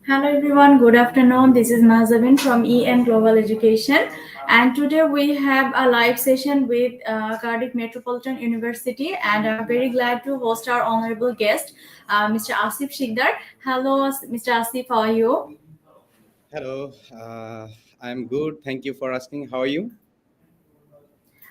Hello everyone, good afternoon. This is Nazavin from EN Global Education, and today we have a live session with Cardiff Metropolitan University, and I'm very glad to host our honorable guest, Mr. Asif Sikder. Hello, Mr. Asif, how are you? Hello, I'm good. Thank you for asking. How are you?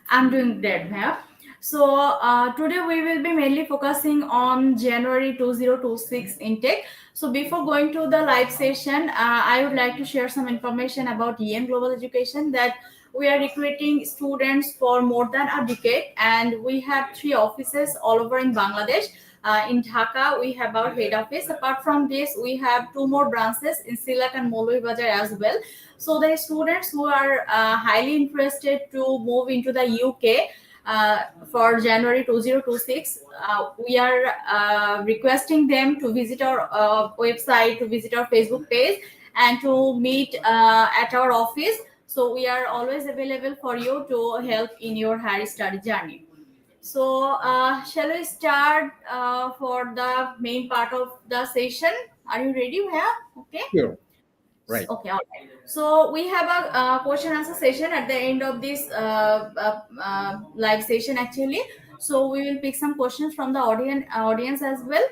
I'm doing great, ma'am. So today we will be mainly focusing on January 2026 intake. So before going to the live session, I would like to share some information about EN Global Education that we are recruiting students for more than a decade, and we have 3 offices all over in Bangladesh. In Dhaka, we have our head office. Apart from this, we have 2 more branches in Silat and Bazaar as well. So the students who are highly interested to move into the UK for January 2026, we are requesting them to visit our website, to visit our Facebook page, and to meet at our office. So we are always available for you to help in your higher study journey. So shall we start for the main part of the session? Are you ready? Yeah. Okay. Sure. Right. Okay, all right. So we have a question answer session at the end of this live session actually. So we will pick some questions from the audience as well.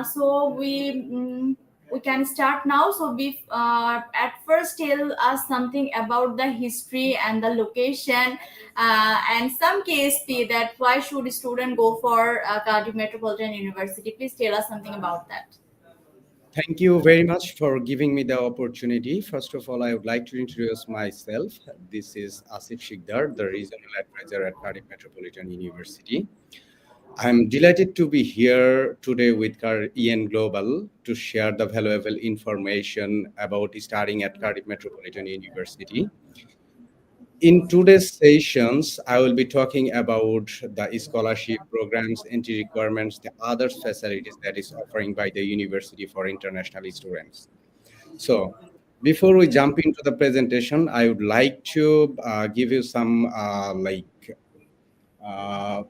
So we can start now. So we at first tell us something about the history and the location and some KSP, that why should a student go for Cardiff Metropolitan University. Please tell us something about that. Thank you very much for giving me the opportunity. First of all, I would like to introduce myself. This is Asif Sikder, the Regional Advisor at Cardiff Metropolitan University. I'm delighted to be here today with EN Global to share the valuable information about studying at Cardiff Metropolitan University. In today's sessions, I will be talking about the scholarship programs, entry requirements, the other facilities that is offering by the university for international students. So before we jump into the presentation, I would like to give you some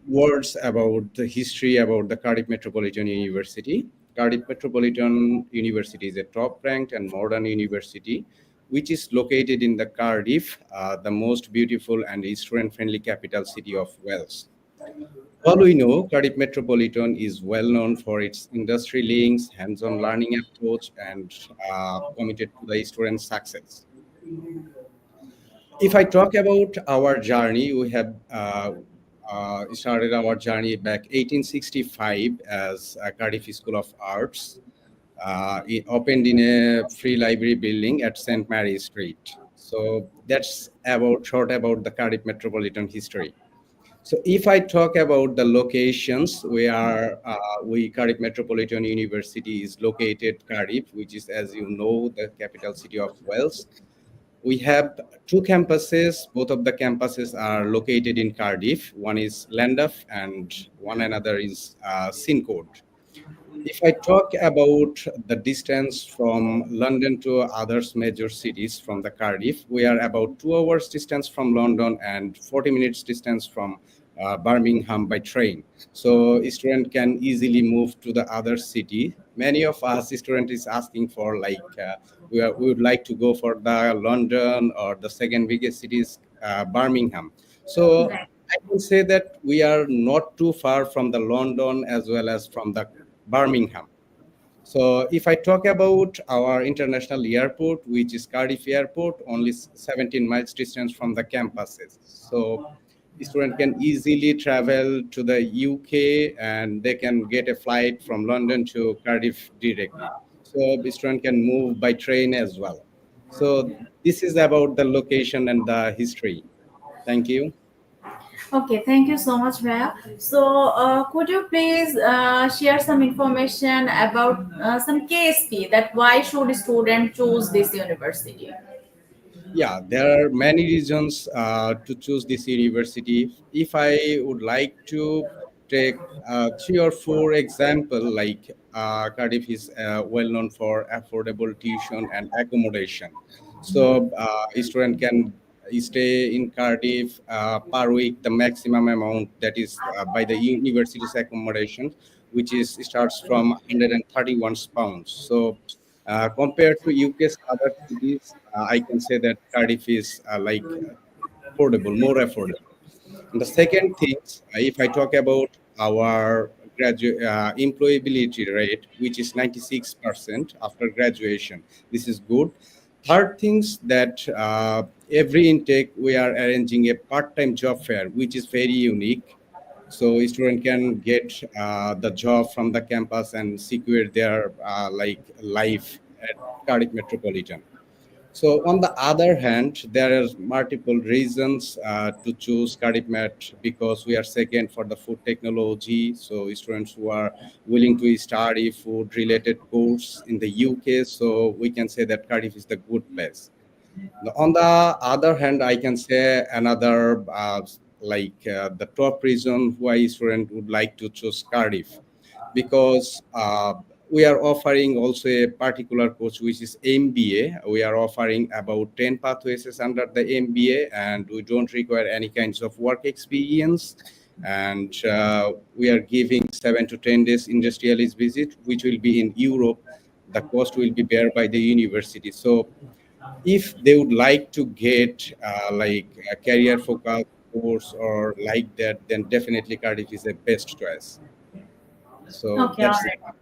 words about the history about the Cardiff Metropolitan University. Cardiff Metropolitan University is a top-ranked and modern university which is located in the Cardiff, the most beautiful and student-friendly capital city of Wales. All we know, Cardiff Metropolitan is well known for its industry links, hands-on learning approach, and committed to the student success. If I talk about our journey, we have started our journey back 1865 as a Cardiff School of Arts. It opened in a free library building at St. Mary Street. So that's about short about the Cardiff Metropolitan history. So if I talk about the locations, we Cardiff Metropolitan University is located Cardiff, which is, as you know, the capital city of Wales. We have two campuses. Both of the campuses are located in Cardiff. One is Llandaff and one another is Sincourt. If I talk about the distance from London to other major cities from the Cardiff, we are about 2 hours distance from London and 40 minutes distance from Birmingham by train. So student can easily move to the other city. Many of us student is asking for we would like to go for the London, or the second biggest city is Birmingham. So Right. I can say that we are not too far from the London as well as from the Birmingham. So if I talk about our international airport, which is Cardiff Airport, only 17 miles distance from the campuses. So student can easily travel to the UK and they can get a flight from London to Cardiff directly. So the student can move by train as well. So this is about the location and the history. Thank you. Okay, thank you so much, Bhaiya. So, could you please share some information about some KSP, that why should student choose this university? Yeah, there are many reasons to choose this university. If I would like to take three or four example, like Cardiff is well known for affordable tuition and accommodation. So a student can stay in Cardiff per week the maximum amount that is by the university's accommodation, which is starts from 131 pounds. So compared to UK's other cities, I can say that Cardiff is affordable, more affordable. And the second thing, if I talk about our employability rate, which is 96% after graduation, this is good. Third things that every intake we are arranging a part-time job fair, which is very unique. So a student can get the job from the campus and secure their life at Cardiff Metropolitan. So on the other hand, there are multiple reasons to choose Cardiff Met, because we are second for the food technology. So students who are willing to study food related course in the UK, so we can say that Cardiff is the good place. On the other hand, I can say another the top reason why student would like to choose Cardiff, because we are offering also a particular course which is MBA. We are offering about 10 pathways under the MBA, and we don't require any kinds of work experience. And we are giving 7 to 10 days industrialist visit, which will be in Europe. The cost will be bear by the university. So if they would like to get a career focused course or like that, then definitely Cardiff is the best choice. So Okay, all that's it. right.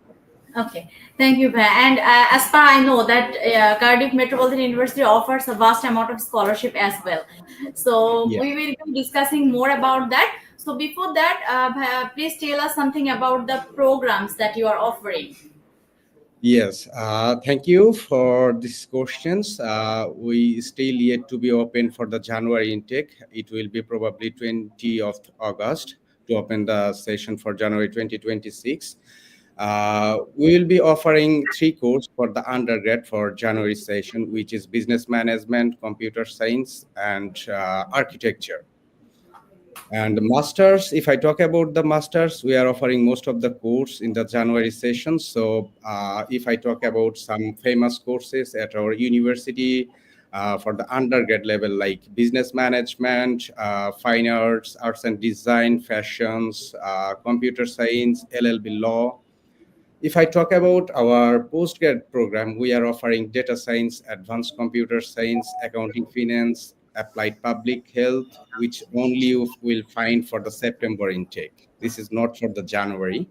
Okay, thank you, Bhaiya. And as far I know that Cardiff Metropolitan University offers a vast amount of scholarship as well. So Yeah. we will be discussing more about that. So before that, Bhaiya, please tell us something about the programs that you are offering. Yes, thank you for these questions. We still yet to be open for the January intake. It will be probably 20th of August to open the session for January 2026. We will be offering three courses for the undergrad for January session, which is business management, computer science, and architecture. And the masters, if I talk about the masters, we are offering most of the course in the January session. So if I talk about some famous courses at our university for the undergrad level, like business management, fine arts and design, fashions, computer science, LLB law, If I talk about our postgrad program, we are offering data science, advanced computer science, accounting, finance, applied public health, which only you will find for the September intake. This is not for the January.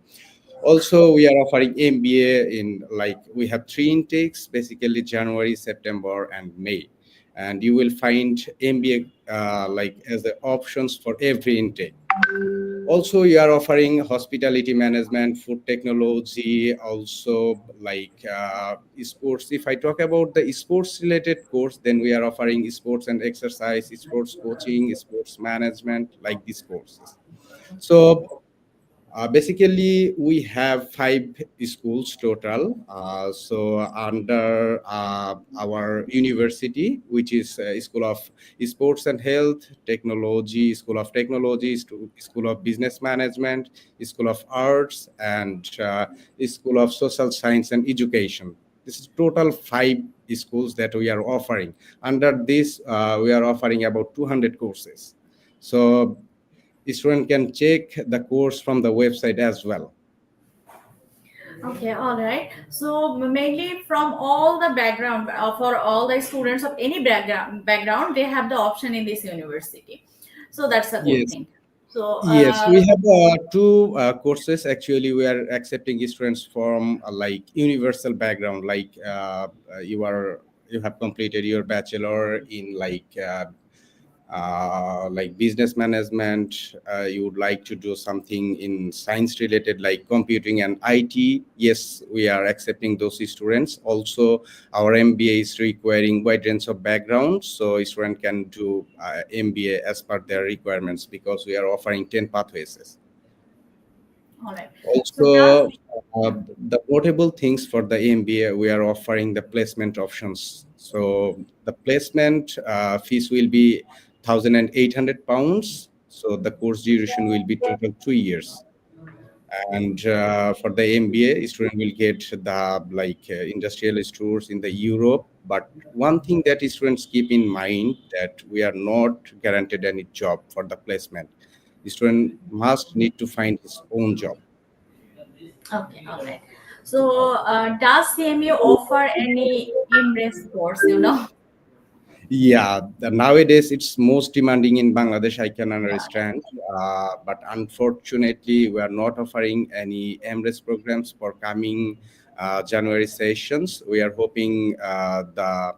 Also, we are offering MBA in, like, we have three intakes, basically January, September, and May. And you will find MBA like as the options for every intake. Also, you are offering hospitality management, food technology, also like sports. If I talk about the sports related course, then we are offering sports and exercise, sports coaching, sports management, like these courses. So basically, we have five schools total. So under our university, which is School of Sports and Health, Technology, School of Technology, School of Business Management, School of Arts, and School of Social Science and Education. This is total five schools that we are offering. Under this, we are offering about 200 courses. So student can check the course from the website as well. Okay, all right. So mainly from all the background, for all the students of any background, they have the option in this university. So that's a good Yes. thing. So Yes, we have two courses. Actually, we are accepting students from like universal background, like you have completed your bachelor in like business management, you would like to do something in science related like computing and IT. Yes, we are accepting those students. Also, our MBA is requiring wide range of backgrounds, so a student can do MBA as per their requirements, because we are offering 10 pathways. all right. So does Also, the notable things for the MBA, we are offering the placement options. So the placement fees will be £1,800. So the course duration will be total 2 years. And for the MBA, student will get the industrial stores in the Europe. But one thing that students keep in mind, that we are not guaranteed any job for the placement. The student must need to find his own job. okay, all right. So does CMU offer any MRES course? You know. Yeah, nowadays it's most demanding in Bangladesh, I can Yeah. understand. But unfortunately, we are not offering any MRES programs for coming January sessions. We are hoping the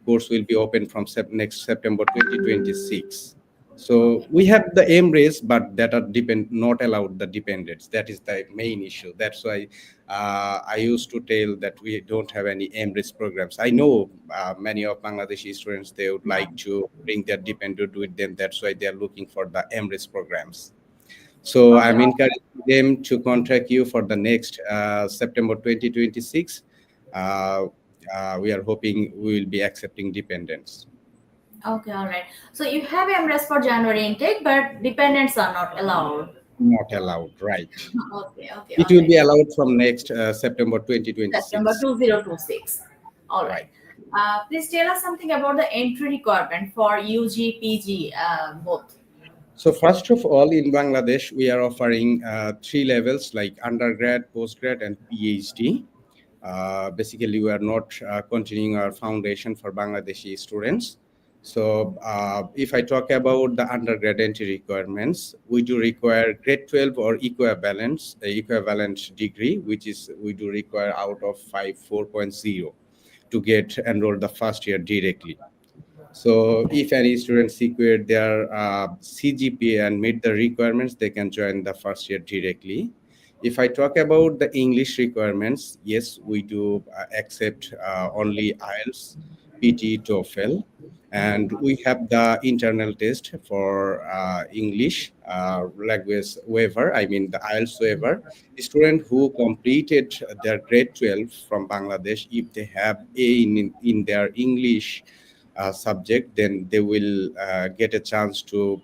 course will be open from next September 2026. So Okay. we have the MRES, but that are not allowed the dependents. That is the main issue. That's why I used to tell that we don't have any MRES programs. I know many of Bangladeshi students, they would Yeah. like to bring their dependent with them. That's why they are looking for the MRES programs. So Okay. I'm encouraging them to contact you for the next September 2026. Uh, we are hoping we will be accepting dependents. Okay. All right. So you have MRES for January intake, but dependents are not allowed. Not allowed, right? Okay. Okay. It All will right. be allowed from next September September 2026. 2026. All right. Right. Please tell us something about the entry requirement for UG, PG, both. So first of all, in Bangladesh, we are offering three levels like undergrad, postgrad, and PhD. Basically, we are not continuing our foundation for Bangladeshi students. So if I talk about the undergrad entry requirements, we do require grade 12 or equivalent degree, which is we do require out of 5 4.0 to get enrolled the first year directly. So if any student secured their CGPA and meet the requirements, they can join the first year directly. If I talk about the English requirements, yes, we do accept only IELTS, PT, TOEFL, and we have the internal test for English language waiver. I mean the IELTS waiver. Student who completed their grade 12 from Bangladesh, if they have A in their English subject, then they will get a chance to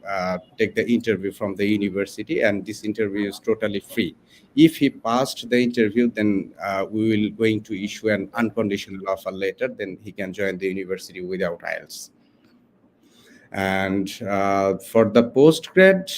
take the interview from the university, and this interview is totally free. If he passed the interview, then we will going to issue an unconditional offer letter, then he can join the university without IELTS. And for the postgrad,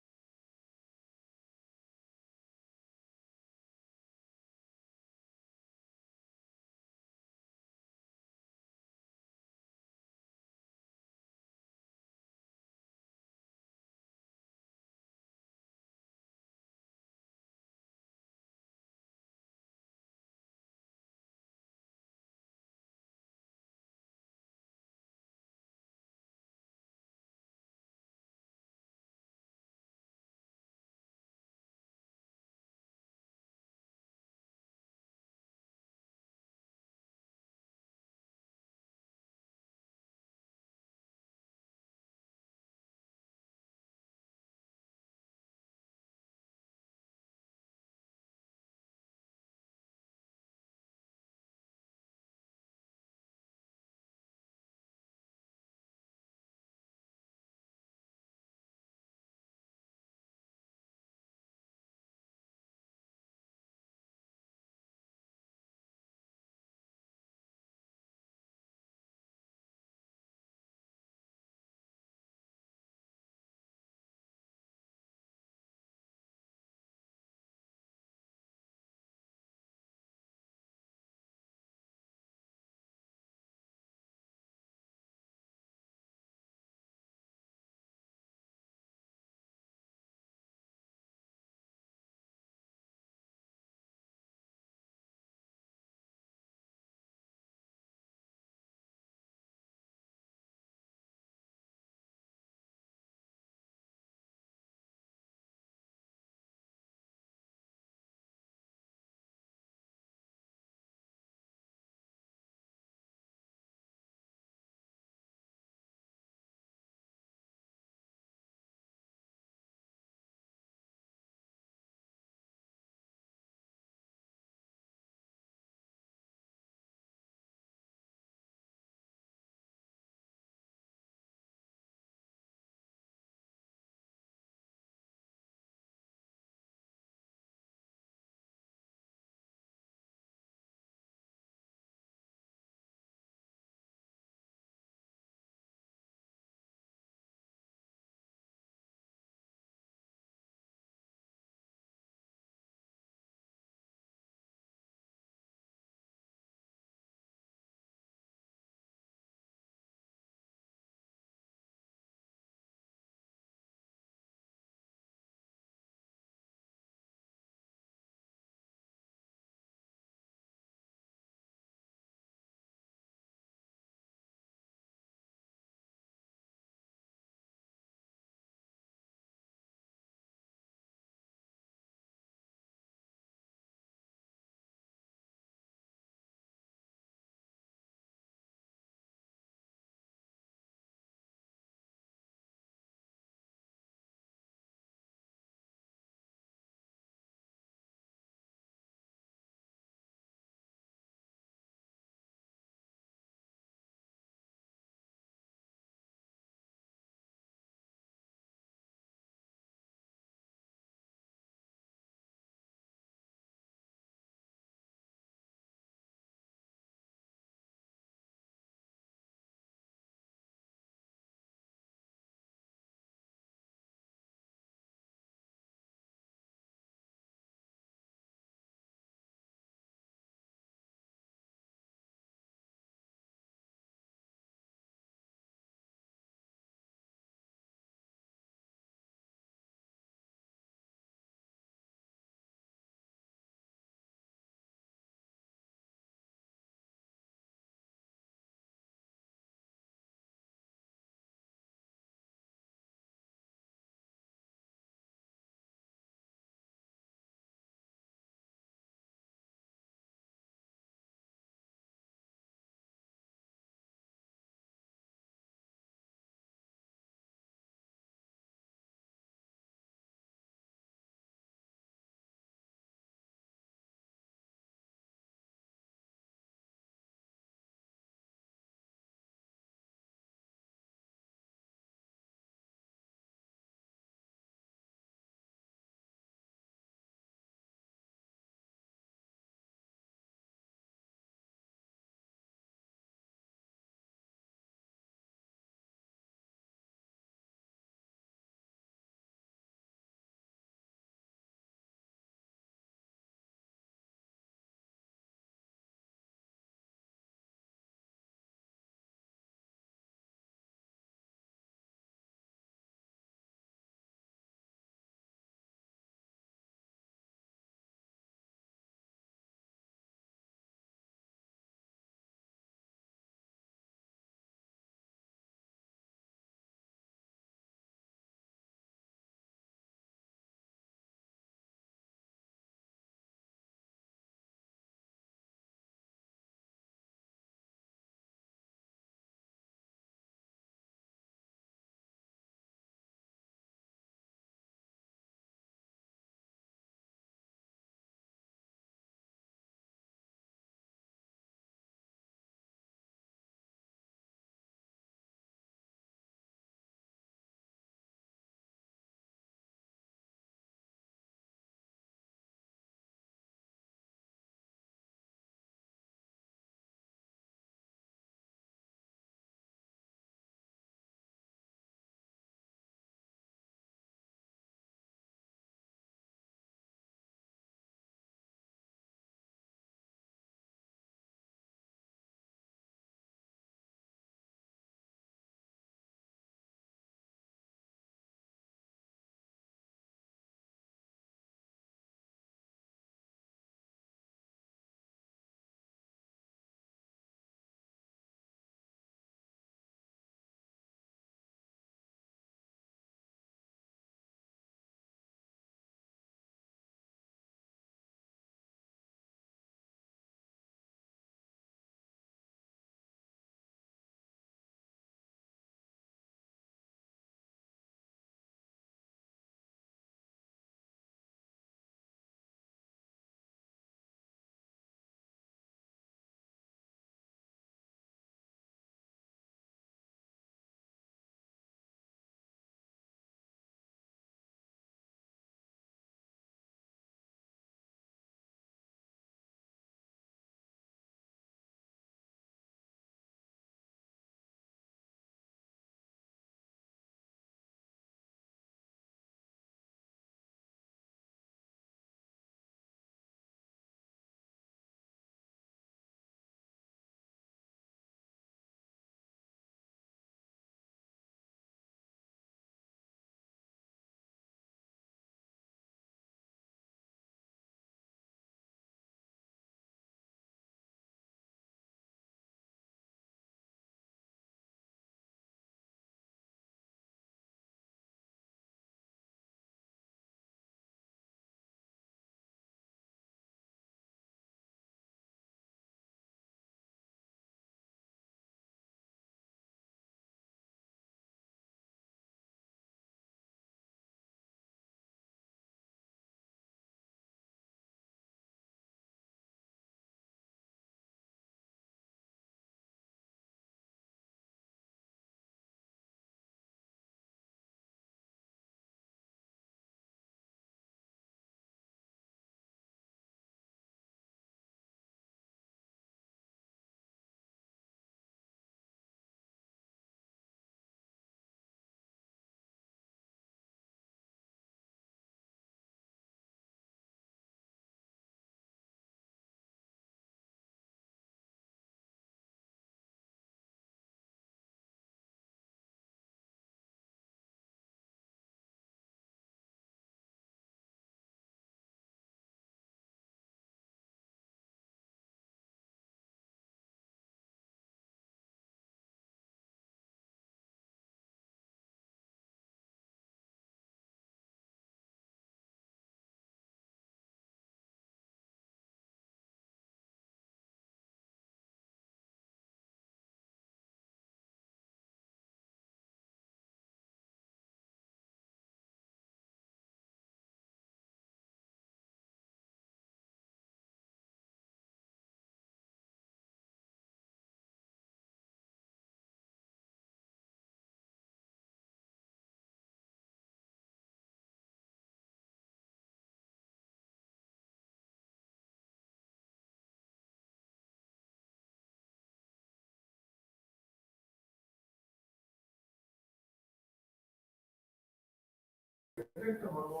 Hello.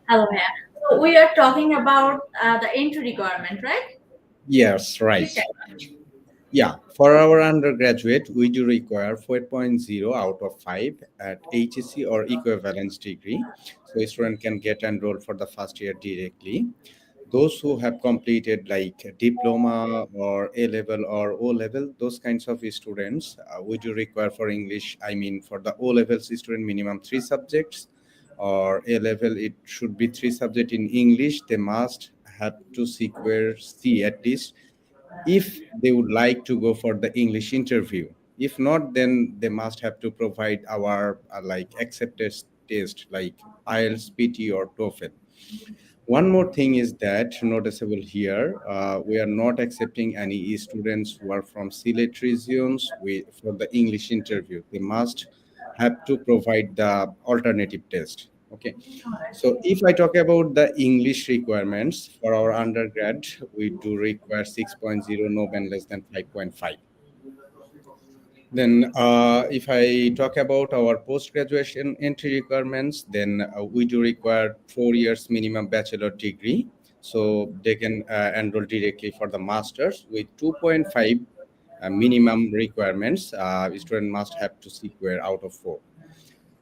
Hello, yeah. So we are talking about the entry requirement, right? Yes, Please right. carry on. Yeah, for our undergraduate, we do require 4.0 out of 5 at HSC or equivalence degree. So a student can get enrolled for the first year directly. Those who have completed like a diploma or A level or O level, those kinds of students, we do require for English. I mean, for the O levels student, minimum 3 subjects, or A level, it should be 3 subjects in English. They must have to secure C at least if they would like to go for the English interview. If not, then they must have to provide our like acceptance test like IELTS, PT, or TOEFL. One more thing is that noticeable here, we are not accepting any students who are from Sylhet regions for the English interview. They must have to provide the alternative test. Okay. All right. So if I talk about the English requirements for our undergrad, we do require 6.0, no band less than 5.5. Then, if I talk about our post-graduation entry requirements, then we do require 4 years minimum bachelor degree. So they can enroll directly for the masters with 2.5 minimum requirements. Student must have to secure out of 4.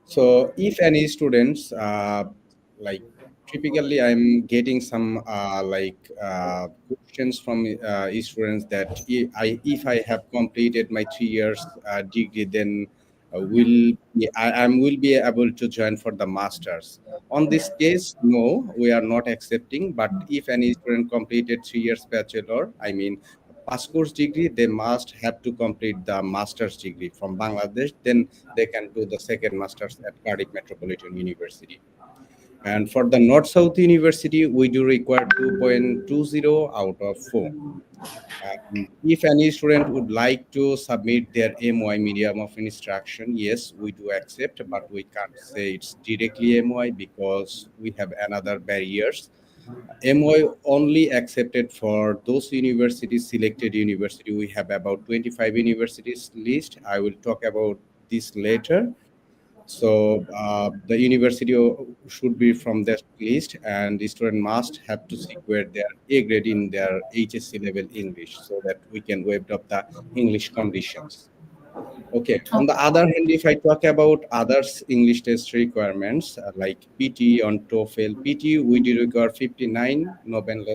So if any students like typically I'm getting some questions from students that if I have completed my 3 years degree, then will be able to join for the masters. On this case, no, we are not accepting. But if any student completed 3 years bachelor, I mean pass course degree, they must have to complete the master's degree from Bangladesh. Then they can do the second master's at Cardiff Metropolitan University. And for the North South University, we do require 2.20 out of 4. And if any student would like to submit their MOI medium of instruction, yes, we do accept, but we can't say it's directly MOI because we have another barriers. MOI only accepted for those universities, selected university. We have about 25 universities list. I will talk about this later. So the university should be from that list, and the student must have to secure their A grade in their HSC level English so that we can waive up the English conditions. Okay. On the other hand, if I talk about others English test requirements like PT on TOEFL, PT we do require 59, no band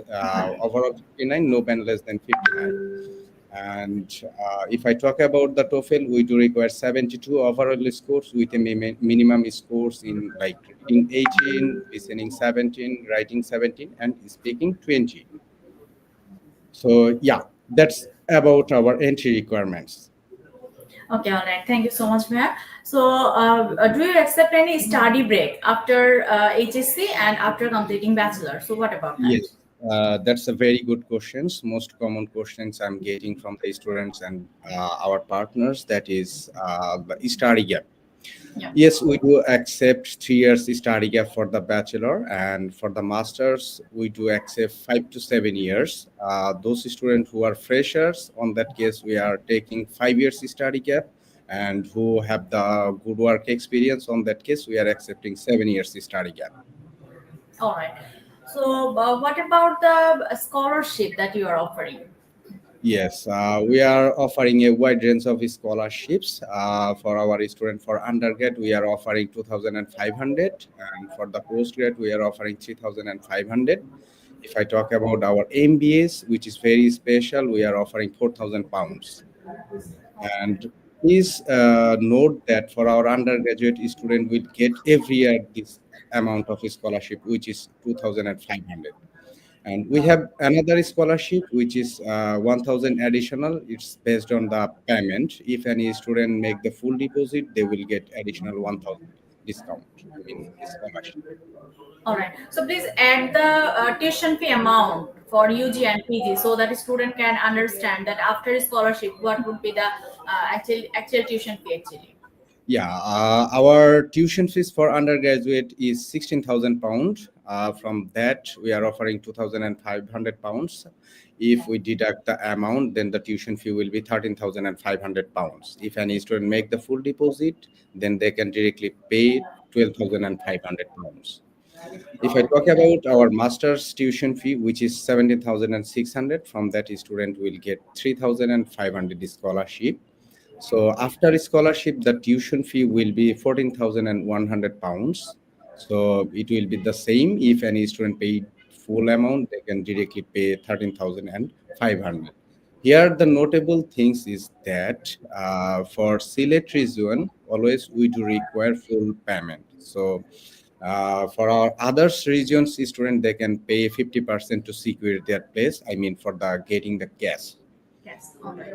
overall 59, no band less than 59. And if I talk about the TOEFL, we do require 72 overall scores with a minimum scores in like reading 18, listening 17, writing 17, and speaking 20. So yeah, that's about our entry requirements. Okay, all right. Thank you so much, Mia. So, do you accept any study break after HSC and after completing bachelor? So, what about that? Yes, that's a very good questions. Most common questions I'm getting from the students and our partners, that is the study gap. Yeah. Yes, we do accept 3 years study gap for the bachelor, and for the masters, we do accept 5 to 7 years. Those students who are freshers, on that case, we are taking 5 years study gap, and who have the good work experience, on that case, we are accepting 7 years study gap. All right. So, what about the scholarship that you are offering? Yes, we are offering a wide range of scholarships for our student. For undergrad, we are offering 2,500, and for the postgrad, we are offering 3,500. If I talk about our MBAs, which is very special, we are offering £4,000. And please note that for our undergraduate student, will get every year this amount of scholarship, which is 2,500. And we have another scholarship which is 1,000 additional. It's based on the payment. If any student make the full deposit, they will get additional 1,000 discount. I mean scholarship. All right. So, please add the tuition fee amount for UG and PG so that a student can understand that after scholarship, what would be the actual tuition fee actually. Yeah, our tuition fees for undergraduate is £16,000, From that, we are offering 2,500 pounds. If we deduct the amount, then the tuition fee will be 13,500 pounds. If any student make the full deposit, then they can directly pay 12,500 pounds. If I talk about our master's tuition fee, which is 17,600, from that student will get 3,500 scholarship. So after scholarship, the tuition fee will be 14,100 pounds. So it will be the same. If any student paid full amount, they can directly pay 13,500. Here, the notable things is that for Sylhet region, always we do require full payment. So for our others regions, student they can pay 50% to secure their place. I mean, for the getting the cash. Yes. All right.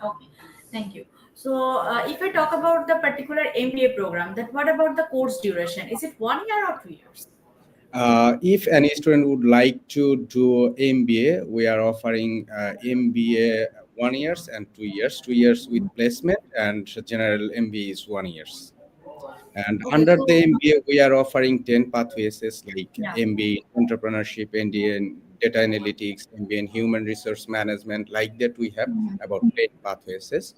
Okay. Thank you. So, if I talk about the particular MBA program, then what about the course duration? Is it 1 year or 2 years? If any student would like to do MBA, we are offering MBA 1 years and 2 years. 2 years with placement, and general MBA is 1 years. And Okay. under So, the MBA, we are offering 10 pathways like yeah. MBA in entrepreneurship, MBA in data analytics, MBA in human resource management. Like that, we have Mhm. about 10 pathways.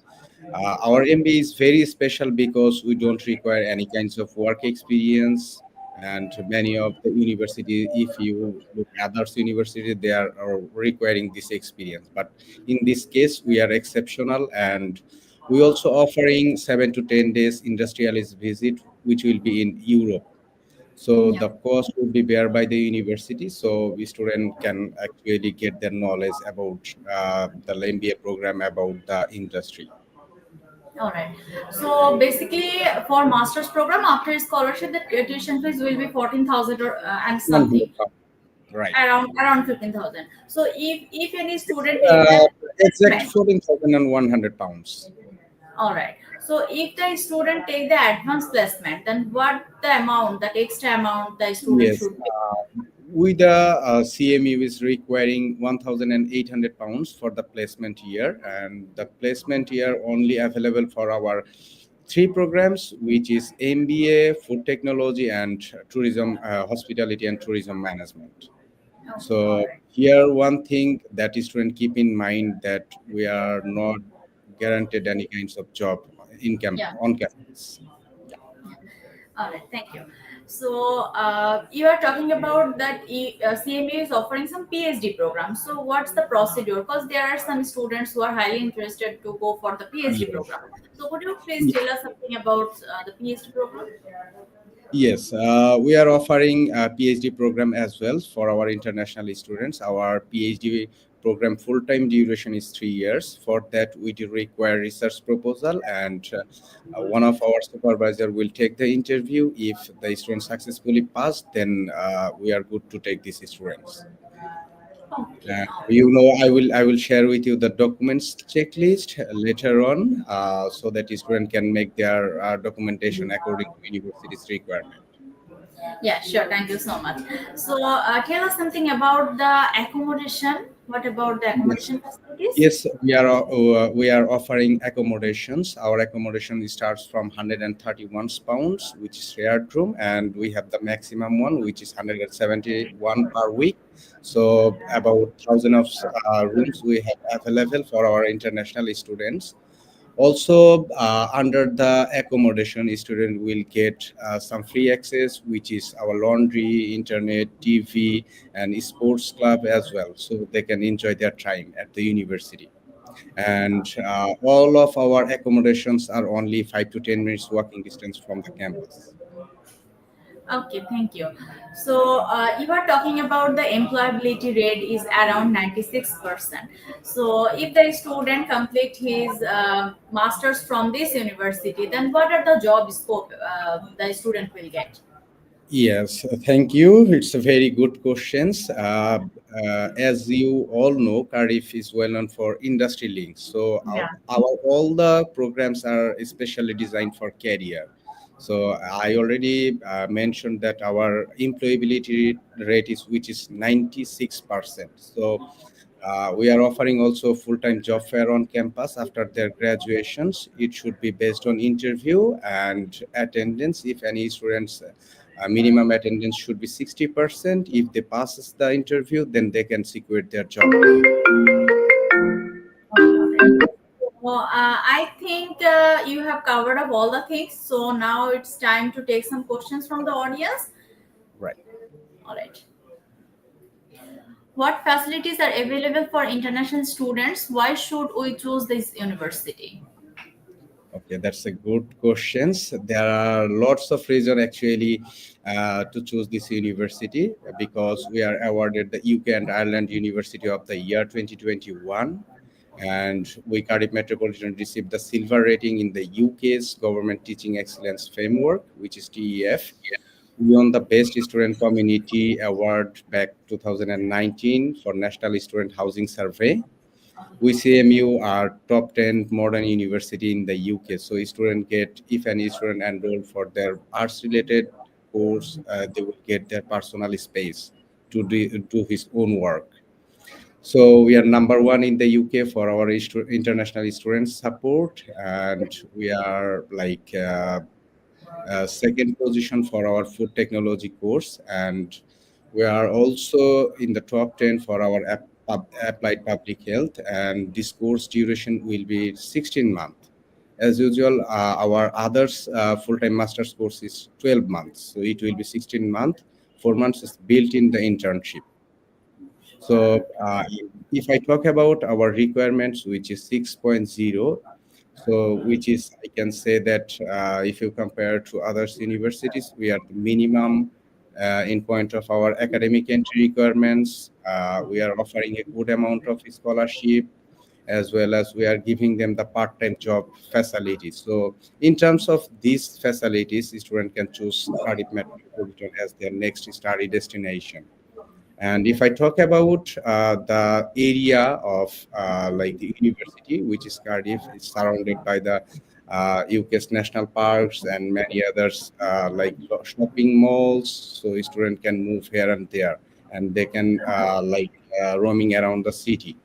Our MBA is very special because we don't require any kinds of work experience. And many of the university, if you look at others university, they are requiring this experience. But in this case, we are exceptional, and we also offering 7 to 10 days industrialist visit, which will be in Europe. So Yeah. the cost will be bear by the university. So the student can actually get their knowledge about the MBA program, about the industry. All right. So basically, for master's program after scholarship, the tuition fees will be 14,000 or and 100 something, pounds, right? around 15,000. So if any It's student take the exact placement, 14,100 pounds. all right. So if the student take the advanced placement, then what the amount, the extra amount the student Yes. should pay? With the CMU is requiring 1,800 pounds for the placement year, and the placement year only available for our three programs, which is MBA, food technology, and tourism, hospitality and tourism management. Okay, all So right. here, one thing that student keep in mind that we are not guaranteed any kinds of job Yeah. on campus. All right, thank you. So you are talking about that CMA is offering some PhD programs. So what's the procedure? Because there are some students who are highly interested to go for the PhD Yes. program. So could you please tell us something about the PhD program? Yes, we are offering a PhD program as well for our international students. Our PhD program full-time duration is 3 years. For that, we do require research proposal, and one of our supervisor will take the interview. If the student successfully pass, then we are good to take these students. Okay, And all right. I will share with you the documents checklist later on, so that the student can make their documentation according to university's requirement. Yeah, sure. Thank you so much. So tell us something about the accommodation. What about the Yes, accommodation facilities? yes, we are offering accommodations. Our accommodation starts from 131 pounds, which is shared room, and we have the maximum one, which is 171 per week. So about thousand of rooms we have available for our international students. Also, under the accommodation, student will get some free access, which is our laundry, internet, TV, and sports club as well, so they can enjoy their time at the university. And all of our accommodations are only 5 to 10 minutes walking distance from the campus. Okay, thank you. So you are talking about the employability rate is around 96%. So if the student complete his masters from this university, then what are the job scope the student will get? Yes, thank you. It's a very good questions. As you all know, Cardiff is well known for industry links. So Yeah. our all the programs are especially designed for career. So I already mentioned that our employability rate is which is 96%. So we are offering also full-time job fair on campus after their graduations. It should be based on interview and attendance. If any students Minimum attendance should be 60%. If they passes the interview, then they can secure their job. Well, I think you have covered up all the things. So now it's time to take some questions from the audience. Right. All right. What facilities are available for international students? Why should we choose this university? Okay, that's a good questions. There are lots of reason actually to choose this university because we are awarded the UK and Ireland University of the Year 2021, and we Cardiff Metropolitan received the silver rating in the UK's Government Teaching Excellence Framework, which is TEF. We won the Best Student Community Award back 2019 for National Student Housing Survey. We CMU are top 10 modern university in the UK. So student get, if any student enroll for their arts related course, they will get their personal space to do his own work. So we are number one in the UK for our international student support, and we are like second position for our food technology course, and we are also in the top 10 for our applied public health, and this course duration will be 16 months. As usual, our others full-time master's course is 12 months, so it will be 16 months. 4 months is built in the internship. So if I talk about our requirements, which is 6.0, so which is, I can say that if you compare to others universities, we are the minimum in point of our academic entry requirements. We are offering a good amount of scholarship, as well as we are giving them the part-time job facilities. So in terms of these facilities, student can choose Cardiff Metropolitan as their next study destination. And if I talk about the area of like the university, which is Cardiff, is surrounded by the UK's national parks and many others like shopping malls. So a student can move here and there, and they can roaming around the city.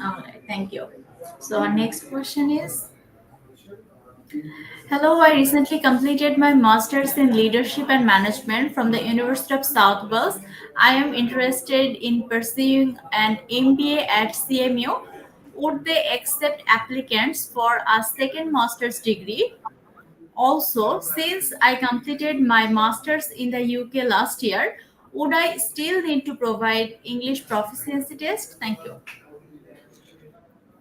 All right. Thank you. So our next question is, hello, I recently completed my master's in leadership and management from the University of South Wales. I am interested in pursuing an MBA at CMU. Would they accept applicants for a second master's degree? Also, since I completed my master's in the UK last year, would I still need to provide English proficiency test? Thank you.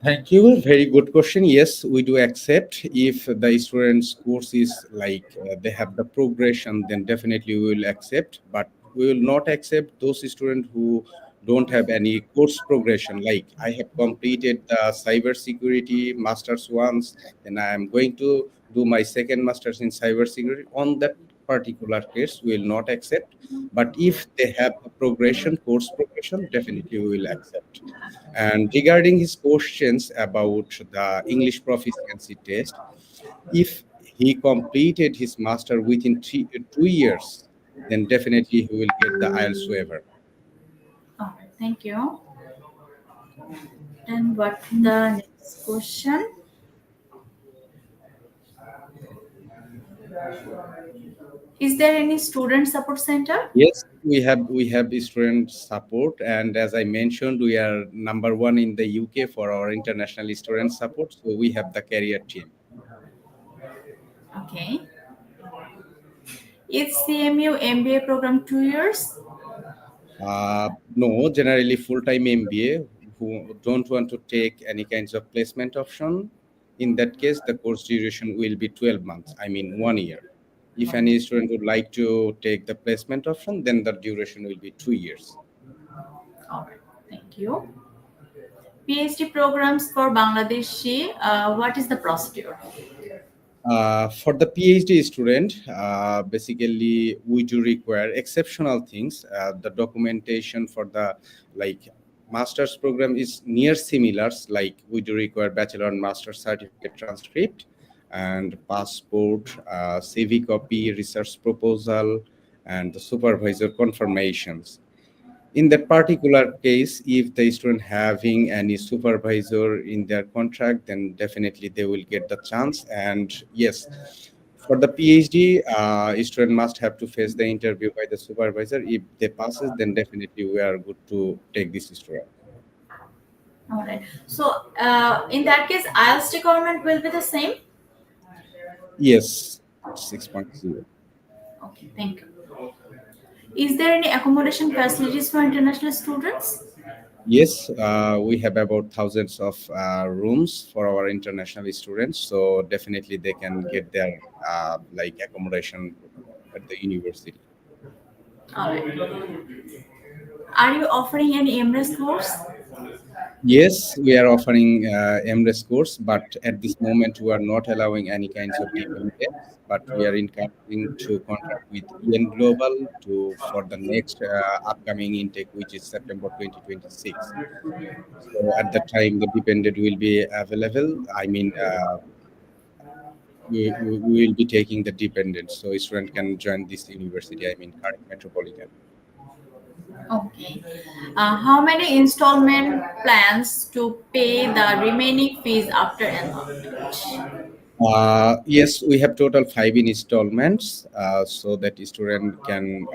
Thank you. Very good question. Yes, we do accept. If the student's course is like they have the progression, then definitely we will accept. But we will not accept those students who don't have any course progression. Like I have completed the cybersecurity masters once, and I am going to do my second masters in cybersecurity. On that particular case, we will not accept. But if they have a progression, course progression, definitely we will accept. And regarding his questions about the English proficiency test, if he completed his master within 2 years, then definitely he will get the IELTS waiver. All right, thank you. And what the next question? Is there any student support center? Yes, we have the student support, and as I mentioned, we are number one in the UK for our international student support. So we have the career team. Okay. Is CMU MBA program 2 years? No, generally full-time MBA who don't want to take any kinds of placement option. In that case, the course duration will be 12 months, I mean 1 year. If any student would like to take the placement option, then the duration will be 2 years. All right, thank you. PhD programs for Bangladeshi, what is the procedure? For the PhD student, basically we do require exceptional things. The documentation for the like master's program is near similars. Like we do require bachelor and master certificate transcript and passport, CV copy, research proposal, and the supervisor confirmations. In that particular case, if the student having any supervisor in their contract, then definitely they will get the chance. And yes, For the PhD, student must have to face the interview by the supervisor. If they passes, then definitely we are good to take this student. All right. So, in that case, IELTS requirement will be the same. Yes, 6.0. Okay, thank you. Is there any accommodation facilities for international students? Yes, we have about thousands of rooms for our international students. So definitely they can get their like accommodation at the university. All right. Are you offering any MRes course? Yes, we are offering MRes course, but at this moment we are not allowing any kinds of dependents. But we are encouraging to contract with EN Global to for the next upcoming intake, which is September 2026. So at that time, the dependent will be available. I mean, we will be taking the dependent, so student can join this university. I mean, Cardiff Metropolitan. Okay. How many installment plans to pay the remaining fees after enrollment? Yes, we have total 5 installments, so that student can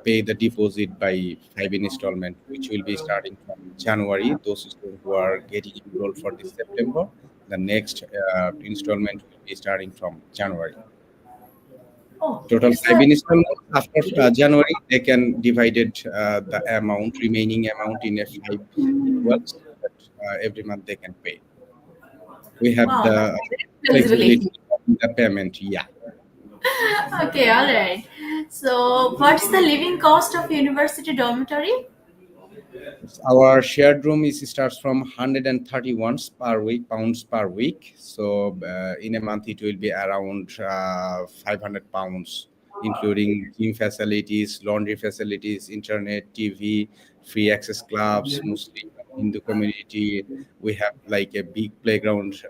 pay the deposit by 5 installment, which will be starting from January. Those students who are getting enrolled for this September, the next installment will be starting from January. Oh, Total it's five a installments. After January, they can divide it, the amount, remaining amount in a five equals that every month they can pay. We have wow, the flexibility. flexibility in the payment. Yeah. Okay, all right. So, what's the living cost of university dormitory? Our shared room is starts from 131 per week pounds per week. So in a month it will be around 500 pounds, including gym facilities, laundry facilities, internet, TV, free access clubs, Muslim Hindu community. We have like a big playground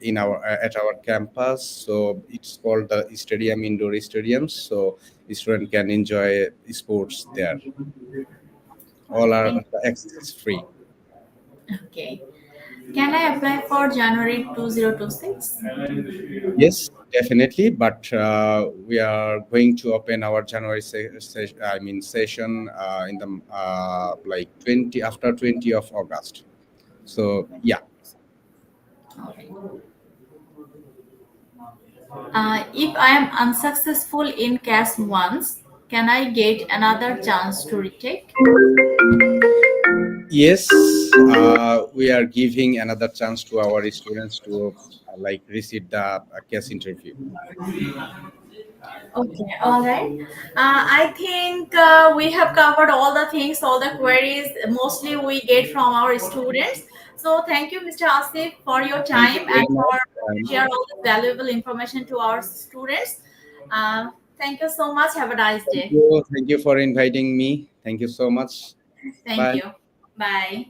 in our at our campus. So it's called the stadium, indoor stadium. So student can enjoy sports there. All Okay, are thank the access is free. you. Okay. Can I apply for January 2026? Yes, definitely. But we are going to open our January session in the like 20 after 20 of August. So yeah. Okay. If I am unsuccessful in CAS once, can I get another chance to retake? Yes, we are giving another chance to our students to like receive the case interview. Okay, all right. I think we have covered all the things, all the queries. Mostly we get from our students. So thank you, Mr. Asif, for your Thank you time and very much. for share all this valuable information to our students. Thank you so much. Have a nice Thank day. you. Thank you for inviting me. Thank you so much. Thank Bye. you. Bye.